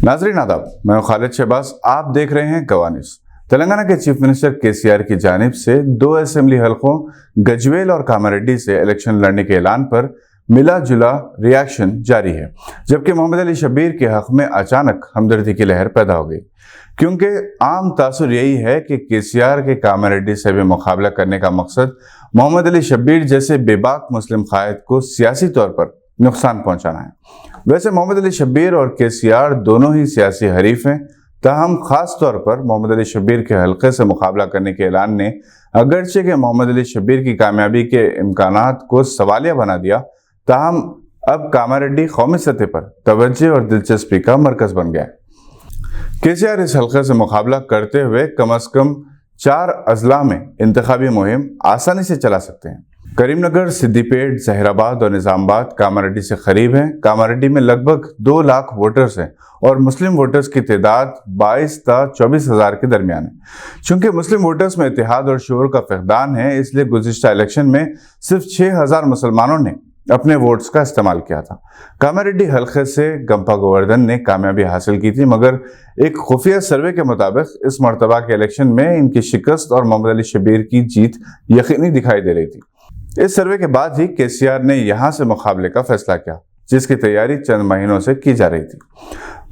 नाज़रीन आदाब, मैं हूं खालिद शहबाज। आप देख रहे हैं गवाह न्यूज़। तेलंगाना के चीफ मिनिस्टर केसीआर की जानिब से 2 असेंबली हलकों गजवेल और कामारेड्डी से इलेक्शन लड़ने के ऐलान पर मिला जुला रिएक्शन जारी है, जबकि मोहम्मद अली शब्बीर के हक में अचानक हमदर्दी की लहर पैदा हो गई, क्योंकि आम तासुर यही है कि केसीआर के कामारेड्डी से भी मुकाबला करने का मकसद मोहम्मद अली शब्बीर जैसे बेबाक मुस्लिम कायद को सियासी तौर पर नुकसान पहुंचाना है। वैसे मोहम्मद अली शब्बीर और केसीआर दोनों ही सियासी हरीफ हैं, ताहम खास तौर पर मोहम्मद अली शब्बीर के हल्के से मुकाबला करने के ऐलान ने अगरचे के मोहम्मद अली शब्बीर की कामयाबी के इम्कानात को सवालिया बना दिया, ताहम अब कामारेड्डी कौमी सतह पर तवज्जो और दिलचस्पी का मरकज बन गया है। केसीआर इस हल्के से मुकाबला करते हुए कम अज कम 4 अजला में इंतखाबी मुहिम आसानी से चला सकते हैं। करीमनगर, सिद्दीपेट, जहीराबाद और निजामाबाद कामारेड्डी से करीब हैं। कामारेड्डी में लगभग 2 लाख वोटर्स हैं और मुस्लिम वोटर्स की तादाद 22 ता 24 हज़ार के दरमियान है। चूंकि मुस्लिम वोटर्स में इत्तेहाद और शऊर का फक़दान है, इसलिए गुज़िश्ता इलेक्शन में सिर्फ 6,000 मुसलमानों ने अपने वोट्स का इस्तेमाल किया था। कामारेड्डी हल्के से गंपा गोवर्धन ने कामयाबी हासिल की थी, मगर एक खुफिया सर्वे के मुताबिक इस मरतबा के इलेक्शन में इनकी शिकस्त और मोहम्मद अली शब्बीर की जीत यकीनी दिखाई दे रही थी। इस सर्वे के बाद ही केसीआर ने यहां से मुकाबले का फैसला किया, जिसकी तैयारी चंद महीनों से की जा रही थी।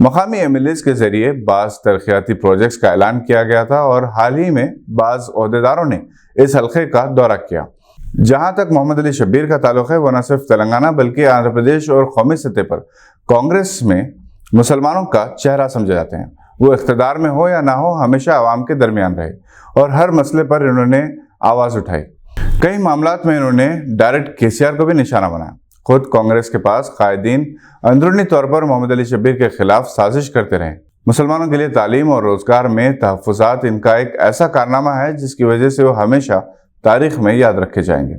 मकामी एमएलएस के जरिए बाज़ तरक्याती प्रोजेक्ट्स का ऐलान किया गया था और हाल ही में बाज़ ओहदेदारों ने इस हल्के का दौरा किया। जहां तक मोहम्मद अली शब्बीर का ताल्लुक है, वह न सिर्फ तेलंगाना बल्कि आंध्र प्रदेश और कौमी सतह पर कांग्रेस में मुसलमानों का चेहरा समझे जाते हैं। वो इख्तिदार में हो या ना हो, हमेशा आवाम के दरमियान रहे और हर मसले पर इन्होंने आवाज़ उठाई। कई मामलात में इन्होंने डायरेक्ट केसीआर को भी निशाना बनाया। खुद कांग्रेस के पास कायदीन अंदरूनी तौर पर मोहम्मद अली शब्बीर के खिलाफ साजिश करते रहे। मुसलमानों के लिए तालीम और रोजगार में तहफ़्फ़ुज़ात इनका एक ऐसा कारनामा है जिसकी वजह से वो हमेशा तारीख में याद रखे जाएंगे।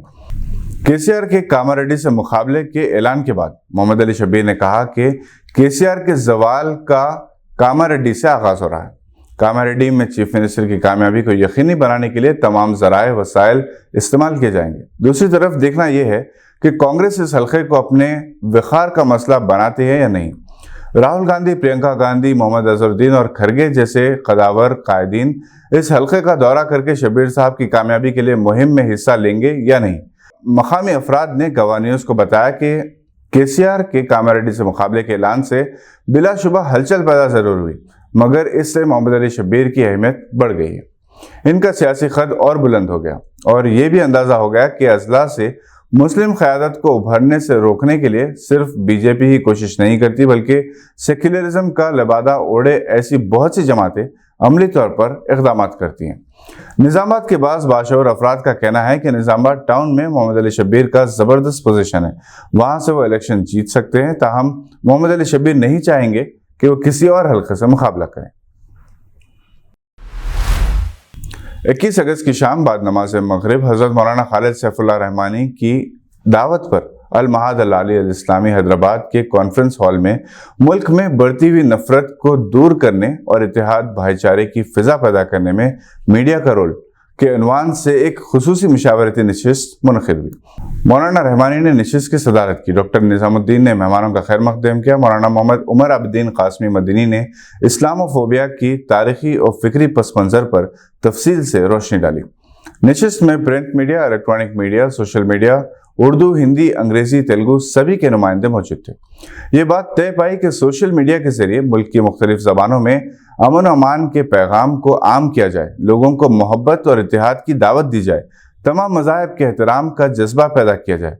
केसीआर के कामारेड्डी से मुकाबले के ऐलान के बाद मोहम्मद अली शब्बीर ने कहा कि केसीआर के जवाल का कामारेड्डी से आगाज हो रहा है। कामारेड्डी में चीफ मिनिस्टर की कामयाबी को यकीनी बनाने के लिए तमाम ज़राए वसाइल इस्तेमाल किए जाएंगे। दूसरी तरफ देखना यह है कि कांग्रेस इस हल्के को अपने विखार का मसला बनाती है या नहीं। राहुल गांधी, प्रियंका गांधी, मोहम्मद अजहरुद्दीन और खरगे जैसे कदावर कायदीन इस हल्के का दौरा करके शब्बीर साहब की कामयाबी के लिए मुहिम में हिस्सा लेंगे या नहीं। मकामी अफराद ने गवाह न्यूज़ को बताया कि केसीआर के कामारेड्डी से मुकाबले के ऐलान से बिलाशुबा हलचल पैदा जरूर हुई, मगर इससे मोहम्मद अली शब्बीर की अहमियत बढ़ गई है। इनका सियासी कद और बुलंद हो गया और ये भी अंदाज़ा हो गया कि अजला से मुस्लिम क़यादत को उभरने से रोकने के लिए सिर्फ बीजेपी ही कोशिश नहीं करती, बल्कि सेक्युलरिज्म का लबादा ओढ़े ऐसी बहुत सी जमातें अमली तौर पर इक़दाम करती हैं। निज़ामाबाद के बाशऊर अफराद का कहना है कि निज़ामाबाद टाउन में मोहम्मद अली शब्बीर का ज़बरदस्त पोजीशन है, वहाँ से वो इलेक्शन जीत सकते हैं। ताहम मोहम्मद अली शब्बीर नहीं चाहेंगे कि वो किसी और हल्के से मुकाबला करें। 21 अगस्त की शाम बाद नमाज मगरिब हज़रत मौलाना खालिद सैफुल्लाह रहमानी की दावत पर अल महाद अल आली अल इस्लामी हैदराबाद के कॉन्फ्रेंस हॉल में मुल्क में बढ़ती हुई नफरत को दूर करने और इत्तेहाद भाईचारे की फिजा पैदा करने में मीडिया का रोल के उन्वान से एक खुसूसी मुशावरती नशिस्त मुनक़िद हुई। मौलाना रहमानी ने नशिस्त की सदारत की। डॉक्टर निज़ामुद्दीन ने मेहमानों का खैर मक़दम किया। मौलाना मोहम्मद उमर अब्दीन क़ासमी मदनी ने इस्लामोफोबिया की तारीखी और फ़िक्री पस मंज़र पर तफसील से रोशनी डाली। नशिस्त में print media, electronic media, social media, Urdu, Hindi, अंग्रेज़ी, तेलुगु सभी के नुमाइंदे मौजूद थे। ये बात तय पाई कि सोशल मीडिया के जरिए मुल्क की मुख्तलिफ ज़बानों में अमन और अमान के पैगाम को आम किया जाए, लोगों को मोहब्बत और इत्तेहाद की दावत दी जाए, तमाम मज़ाहिब के एहतराम का जज्बा पैदा किया जाए।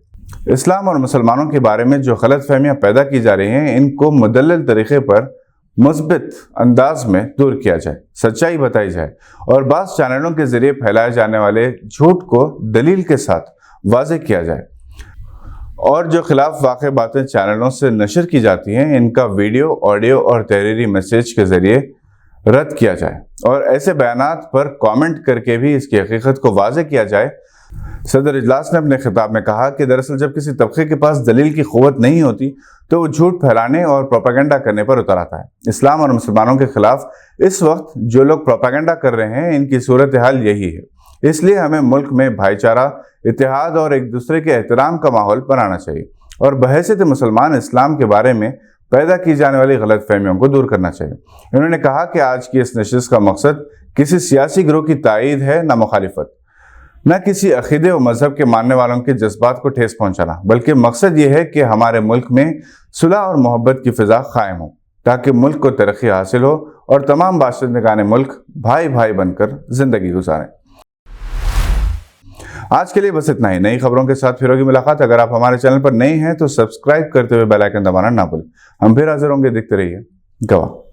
इस्लाम और मुसलमानों के बारे में जो गलत फहमियाँ पैदा की जा रही हैं, इनको मुदल्लल तरीक़े पर मुस्बित अंदाज में दूर किया जाए, सच्चाई बताई जाए और बाज़ चैनलों के जरिए फैलाए जाने वाले झूठ को दलील के साथ वाज़ेह किया जाए और जो खिलाफ वाक़ई बातें चैनलों से नशर की जाती हैं, इनका वीडियो, ऑडियो और तहरीरी मैसेज के ज़रिए रद्द किया जाए और ऐसे बयानात पर कमेंट करके भी इसकी हकीकत को वाज़ेह किया जाए। सदर इजलास ने अपने खिताब में कहा कि दरअसल जब किसी तबके के पास दलील की क़ुव्वत नहीं होती तो वो झूठ फैलाने और प्रोपेगेंडा करने पर उतर आता है। इस्लाम और मुसलमानों के खिलाफ इस वक्त जो लोग प्रोपेगेंडा कर रहे हैं, इनकी सूरत हाल यही है। इसलिए हमें मुल्क में भाईचारा, इत्तेहाद और एक दूसरे के एहतराम का माहौल बनाना चाहिए और बहैसियत मुसलमान इस्लाम के बारे में پیدا کی جانے والی غلط فہمیوں کو دور کرنا چاہیے۔ انہوں نے کہا کہ آج کی اس نشست کا مقصد کسی سیاسی گروہ کی تائید ہے، نہ مخالفت، نہ کسی عقیدے و مذہب کے ماننے والوں کے جذبات کو ٹھیس پہنچانا، بلکہ مقصد یہ ہے کہ ہمارے ملک میں صلح اور محبت کی فضا قائم ہو تاکہ ملک کو ترقی حاصل ہو اور تمام باشندگان ملک بھائی بھائی بن کر زندگی گزاریں۔ آج کے لیے بس اتنا ہی۔ نئی خبروں کے ساتھ پھر ہوگی ملاقات۔ اگر آپ ہمارے چینل پر نئے ہیں تو سبسکرائب کرتے ہوئے بیل آئیکن دبانا نہ بھولیں۔ ہم پھر حاضر ہوں گے، دیکھتے رہیے گواہ۔